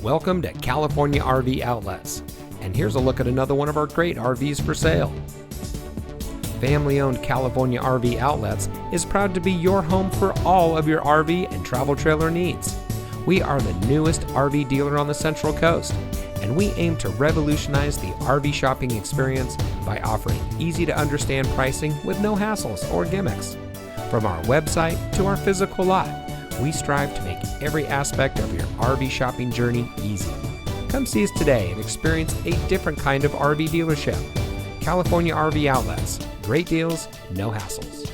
Welcome to California RV Outlets, and here's a look at another one of our great RVs for sale. Family-owned California RV Outlets is proud to be your home for all of your RV and travel trailer needs. We are the newest RV dealer on the Central Coast, and we aim to revolutionize the RV shopping experience by offering easy-to-understand pricing with no hassles or gimmicks. From our website to our physical lot, we strive to make every aspect of your RV shopping journey easy. Come see us today and experience a different kind of RV dealership. California RV Outlets. Great deals, no hassles.